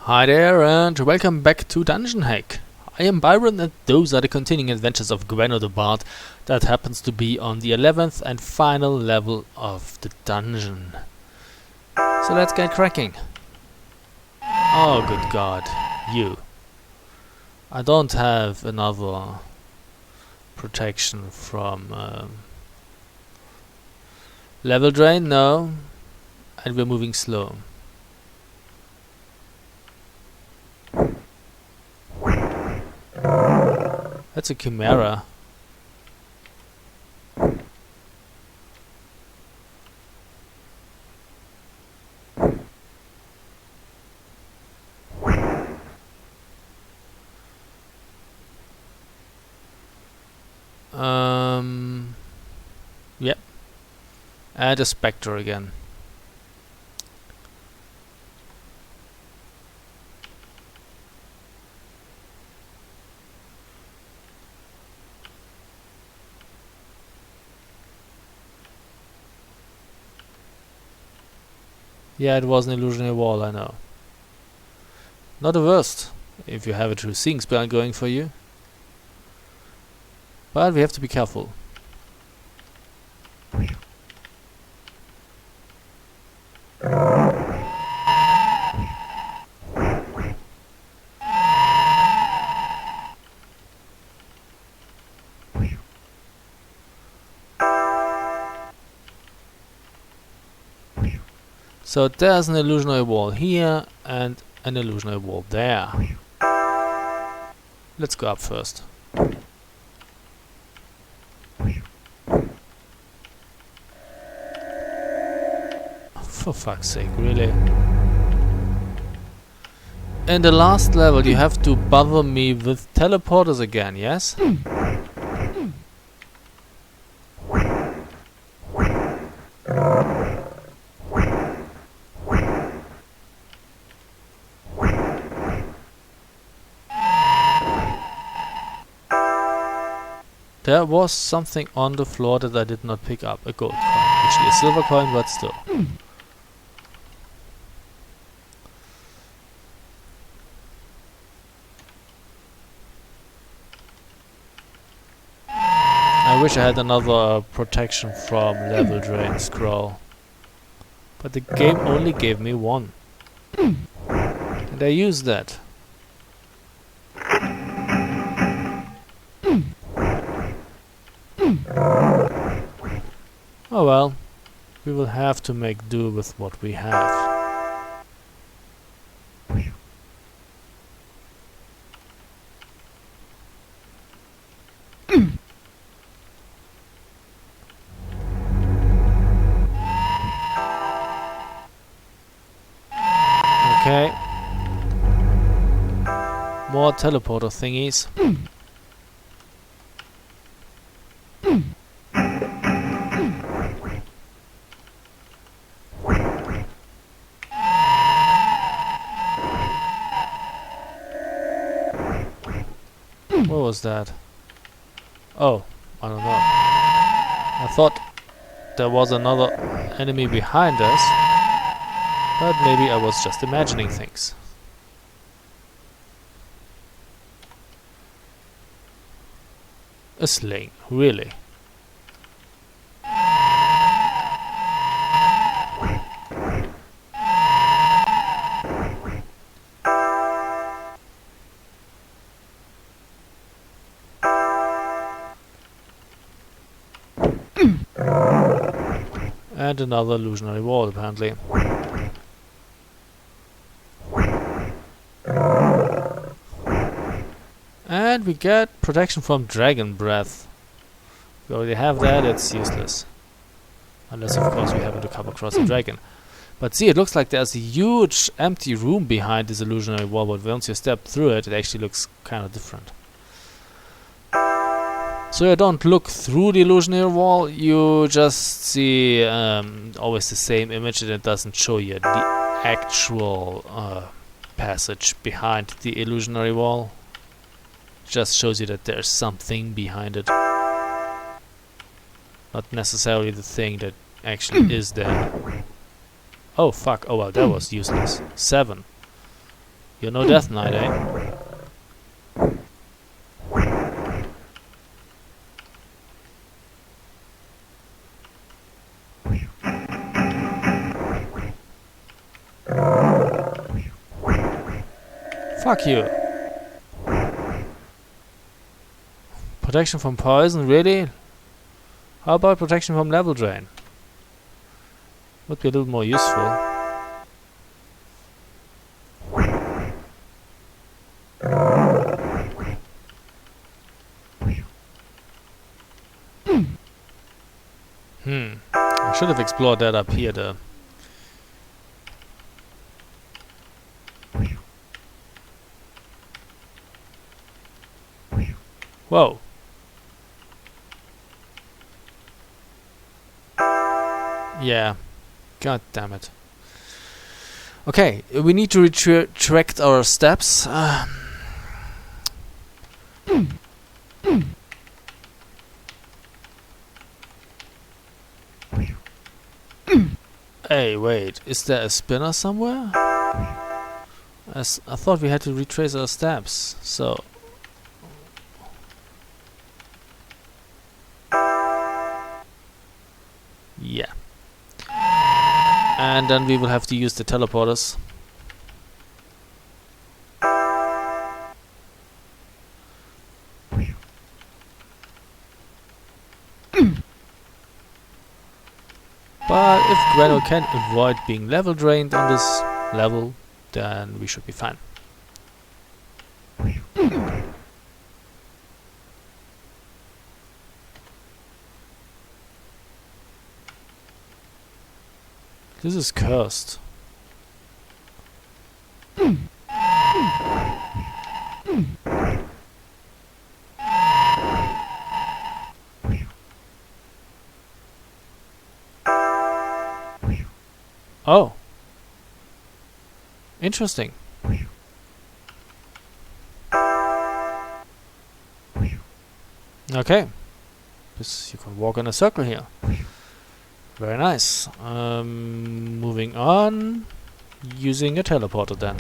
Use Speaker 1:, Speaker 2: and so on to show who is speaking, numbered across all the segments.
Speaker 1: Hi there and welcome back to Dungeon Hack. I am Byron and those are the continuing adventures of Gwenno the Bard that happens to be on the 11th and final level of the dungeon. So let's get cracking. Oh good god, you. I don't have another protection from level drain, no. And we're moving slow. That's a chimera. Yep. And a spectre again. Yeah, it was an illusionary wall, I know. Not the worst, if you have a true seeing spell going for you. But we have to be careful. So there's an illusionary wall here and an illusionary wall there. Let's go up first. For fuck's sake, really? In the last level you have to bother me with teleporters again, yes? There was something on the floor that I did not pick up. A gold coin. Actually a silver coin, but still. I wish I had another protection from level drain scroll. But the game only gave me one. And I used that. Oh well, we will have to make do with what we have. Okay. More teleporter thingies. What was that? Oh, I don't know. I thought there was another enemy behind us, but maybe I was just imagining things. A sling, really? And another illusionary wall, apparently. And we get protection from dragon breath. We already have that, it's useless. Unless of course we happen to come across a dragon. But see, it looks like there's a huge empty room behind this illusionary wall, but once you step through it, it actually looks kind of different. So you don't look through the illusionary wall, you just see always the same image, and it doesn't show you the actual passage behind the illusionary wall. It just shows you that there's something behind it. Not necessarily the thing that actually is there. Oh fuck, oh well, that was useless. 7. You're no Death Knight, eh? Fuck you. Protection from poison, really? How about protection from level drain? Would be a little more useful. I should have explored that up here, though. Whoa. Yeah. God damn it. Okay, we need to retract our steps. Hey, wait. Is there a spinner somewhere? I thought we had to retrace our steps, so... Yeah. And then we will have to use the teleporters. But if Gwenno can avoid being level drained on this level, then we should be fine. This is cursed. Oh. Interesting. Okay. You can walk in a circle here. Very nice. Moving on. Using a teleporter then.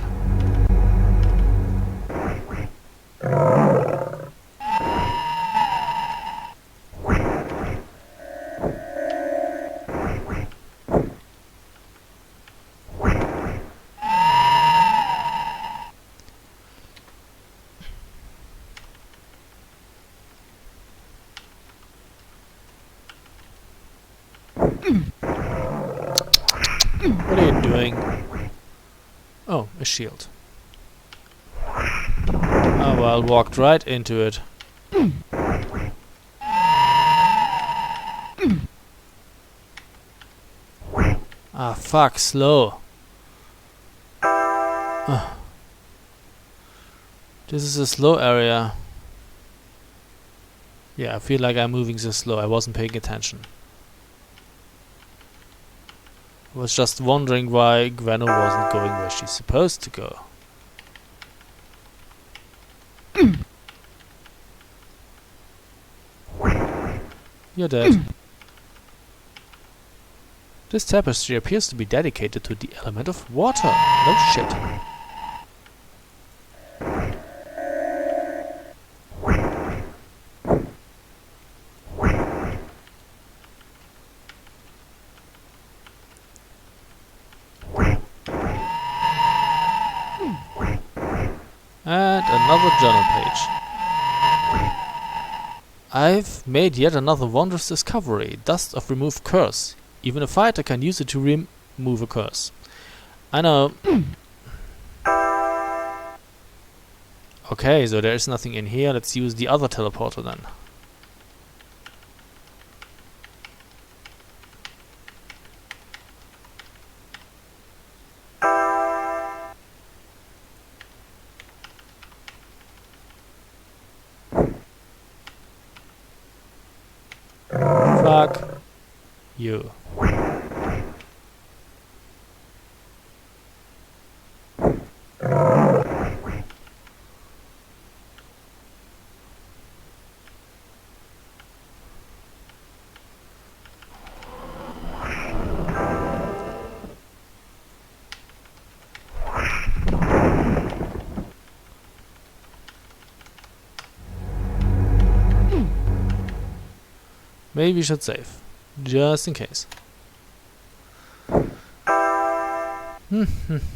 Speaker 1: What are you doing? Oh, a shield. Oh well, walked right into it. Ah, fuck, slow. This is a slow area. Yeah, I feel like I'm moving so slow. I wasn't paying attention. I was just wondering why Gwenno wasn't going where she's supposed to go. You're dead. This tapestry appears to be dedicated to the element of water. No shit. And another journal page. I've made yet another wondrous discovery. Dust of Remove Curse. Even a fighter can use it to remove a curse. I know. Okay, so there is nothing in here. Let's use the other teleporter then. Fuck you. Maybe we should save. Just in case.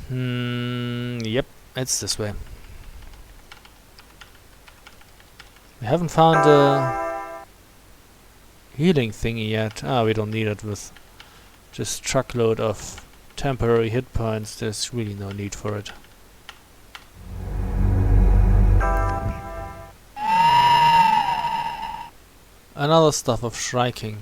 Speaker 1: Yep, it's this way. We haven't found a healing thingy yet. Ah, we don't need it with just truckload of temporary hit points. There's really no need for it. Another stuff of striking.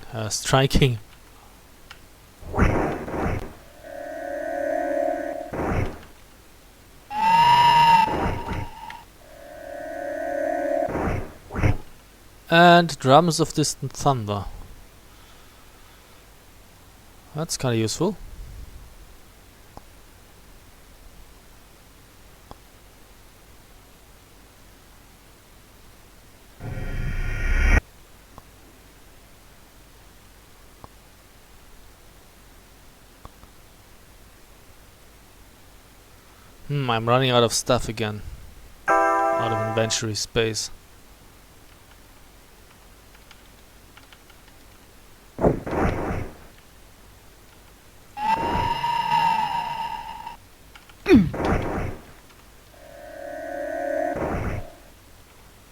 Speaker 1: And drums of distant thunder. That's kind of useful. I'm running out of stuff again. Out of inventory space.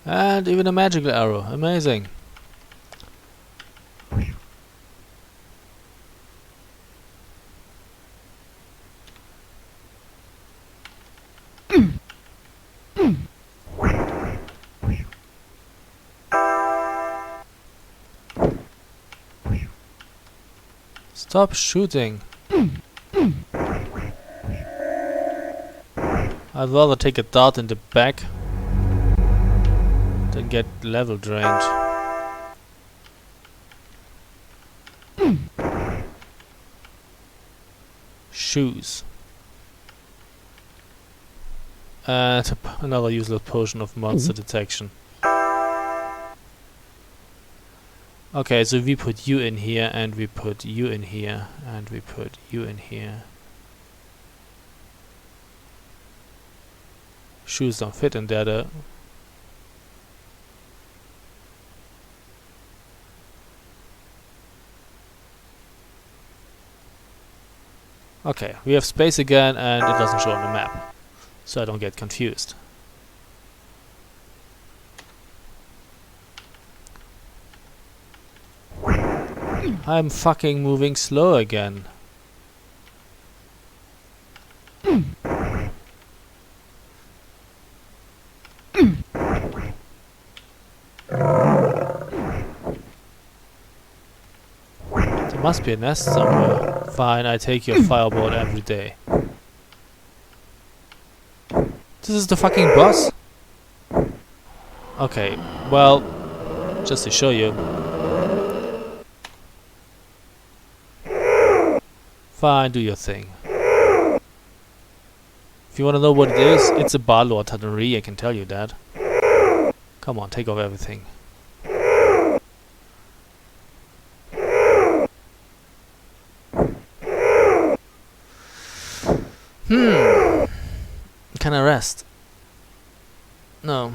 Speaker 1: And even a magical arrow. Amazing. Stop shooting. I'd rather take a dart in the back than get level drained. Shoes. And another useless potion of monster detection. Okay, so we put you in here, and we put you in here, and we put you in here. Shoes don't fit in there though. Okay, we have space again, and it doesn't show on the map, so I don't get confused. I'm fucking moving slow again. There must be a nest somewhere. Fine, I take your fireball every day. This is the fucking boss? Okay, well, just to show you. Fine, do your thing. If you wanna know what it is, it's a Barlord Tannery, I can tell you that. Come on, take off everything. Can I rest? No.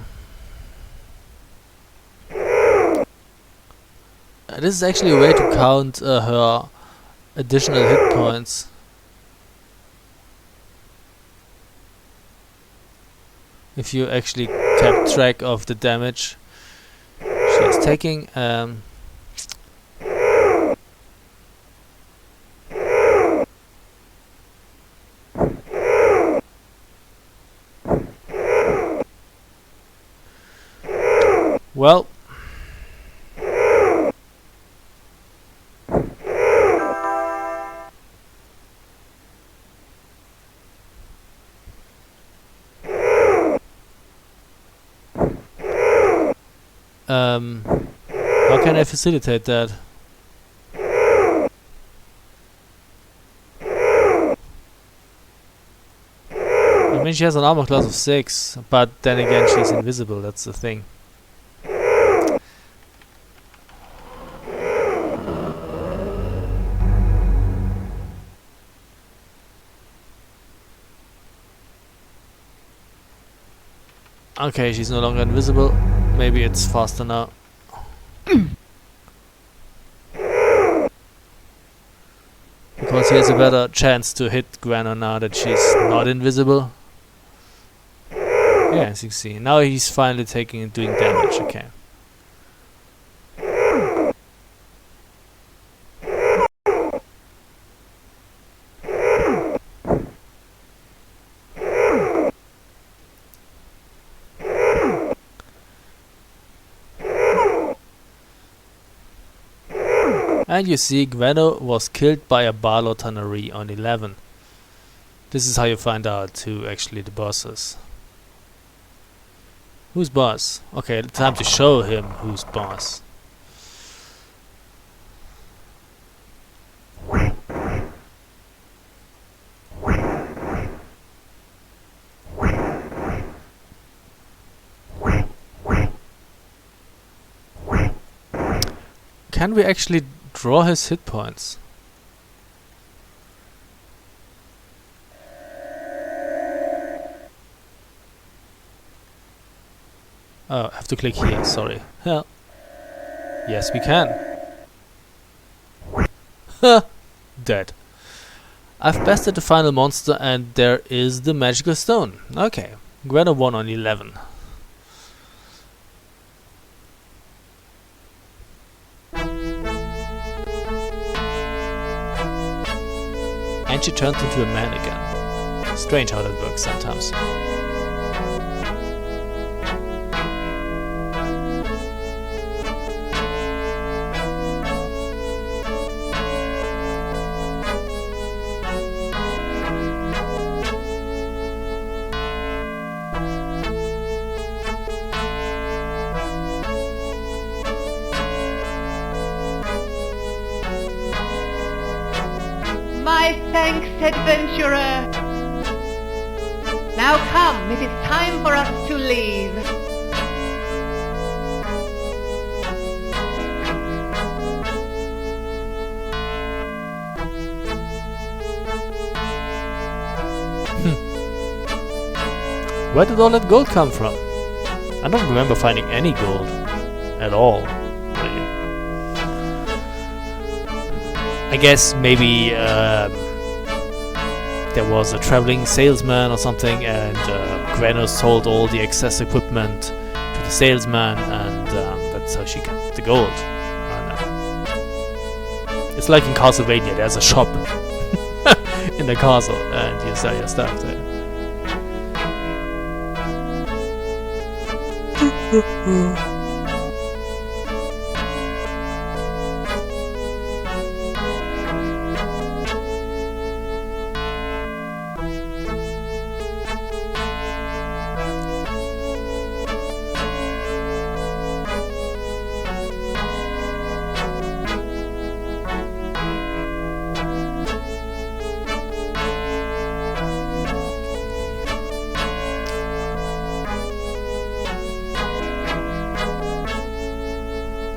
Speaker 1: This is actually a way to count her additional hit points. If you actually kept track of the damage she is taking. Well, how can I facilitate that? I mean, she has an armor class of 6, but then again she's invisible, that's the thing. Okay, she's no longer invisible. Maybe it's faster now. because he has a better chance to hit Gwenno now that she's not invisible. Yeah, as you can see. Now he's finally doing damage, okay. And you see, Gwenno was killed by a Barlotannery on 11. This is how you find out who actually the boss is. Who's boss? Okay, time to show him who's boss. Can we actually draw his hit points? Oh, I have to click here, sorry. Yeah. Yes, we can. Dead. I've bested the final monster and there is the magical stone. Okay. Gwenno won on 11. And she turned into a man again. Strange how that works sometimes.
Speaker 2: My thanks, adventurer. Now come, it is time for us to leave.
Speaker 1: Where did all that gold come from? I don't remember finding any gold. At all. Really. I guess maybe there was a traveling salesman or something, and Gwenno sold all the excess equipment to the salesman, and that's how she got the gold. I don't know. It's like in Castlevania, there's a shop in the castle, and you sell your stuff there.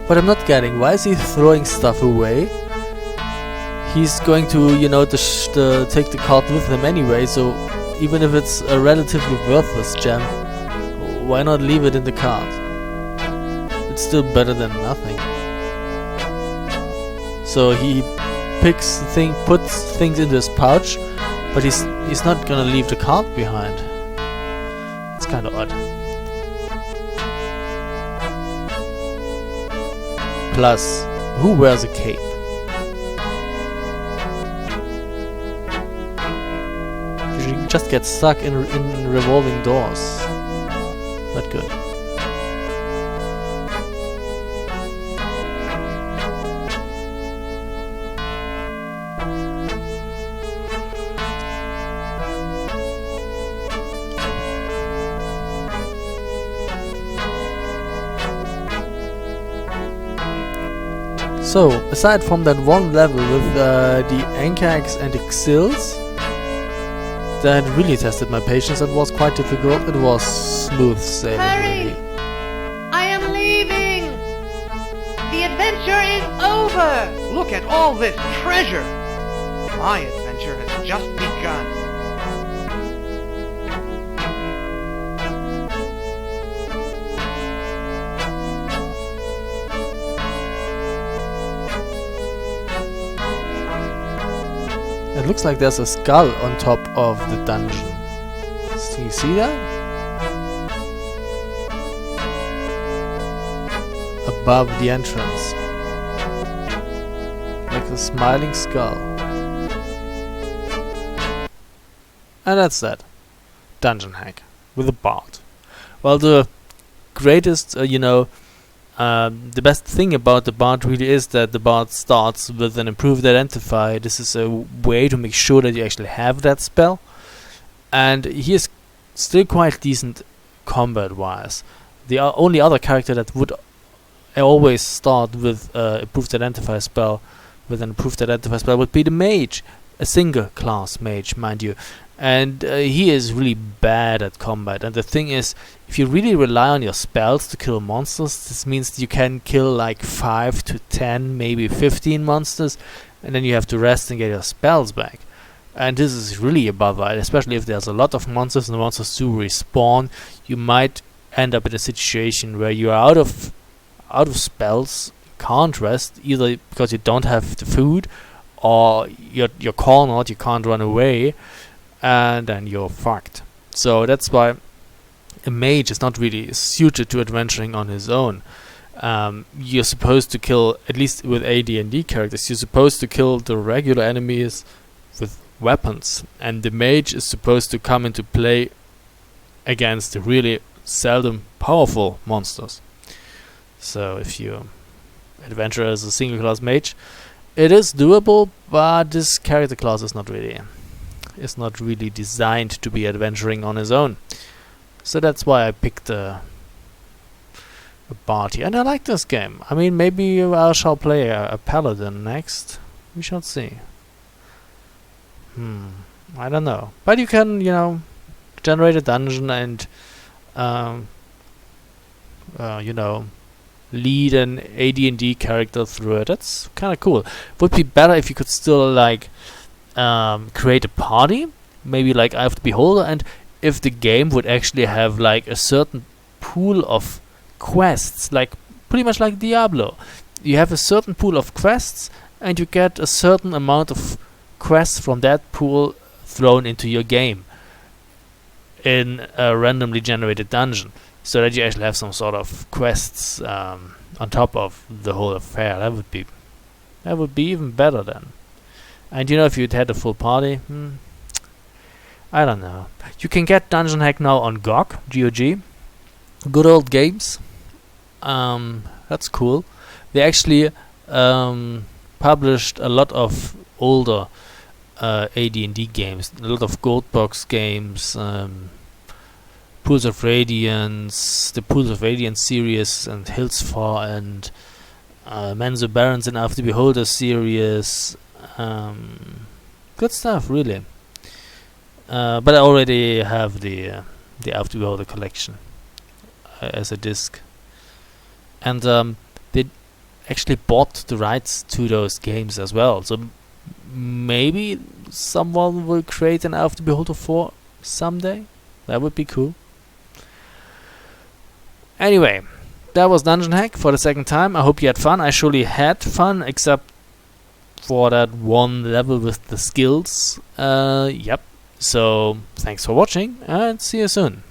Speaker 1: But I'm not getting, why is he throwing stuff away? He's going to, you know, take the card with him anyway, so even if it's a relatively worthless gem, why not leave it in the card? It's still better than nothing. So he puts things into his pouch, but he's not gonna leave the card behind. It's kind of odd. Plus, who wears a cape? You just get stuck in revolving doors. Not good. So, aside from that one level with the Ankax and the Xils, that really tested my patience and was quite difficult, it was smooth sailing.
Speaker 2: Hurry!
Speaker 1: Really.
Speaker 2: I am leaving! The adventure is over!
Speaker 3: Look at all this treasure! My adventure has just begun.
Speaker 1: looks like there's a skull on top of the dungeon. Do you see that? Above the entrance. Like a smiling skull. And that's that. Dungeon hack. With a bard. Well, the greatest, the best thing about the bard really is that the bard starts with an improved identifier. This is a way to make sure that you actually have that spell. And he is still quite decent combat-wise. The only other character that would always start with improved identifier spell, with an improved identifier spell, would be the mage. A single class mage, mind you. And he is really bad at combat. And the thing is, if you really rely on your spells to kill monsters, this means you can kill like 5 to 10, maybe 15 monsters, and then you have to rest and get your spells back. And this is really a bother, especially if there's a lot of monsters and the monsters do respawn. You might end up in a situation where you are out of spells, can't rest, either because you don't have the food, or you're cornered, you can't run away, and then you're fucked. So that's why a mage is not really suited to adventuring on his own. You're supposed to kill, at least with AD&D characters, you're supposed to kill the regular enemies with weapons, and the mage is supposed to come into play against the really seldom powerful monsters. So if you adventure as a single class mage, it is doable, but this character class is not really designed to be adventuring on his own. So that's why I picked a bard here, and I like this game. I mean, maybe I shall play a paladin next. We shall see. I don't know. But you can, generate a dungeon and, lead an AD&D character through it. That's kind of cool. Would be better if you could still, create a party. Maybe like Eye of the Beholder, and if the game would actually have, a certain pool of quests, pretty much like Diablo. You have a certain pool of quests, and you get a certain amount of quests from that pool thrown into your game in a randomly generated dungeon, so that you actually have some sort of quests on top of the whole affair. That would be even better then. And if you'd had a full party, I don't know. You can get Dungeon Hack now on GOG. Good old games. That's cool. They actually published a lot of older AD&D games, a lot of gold box games, Pools of Radiance, the Pools of Radiance series, and Hillsfar, and Menzo Barons and After the Beholder series. Good stuff, really. But I already have the After the Beholder collection as a disc, and they actually bought the rights to those games as well. So maybe someone will create an After the Beholder 4 someday. That would be cool. Anyway, that was Dungeon Hack for the second time. I hope you had fun. I surely had fun, except for that one level with the skills. Yep. So, thanks for watching, and see you soon.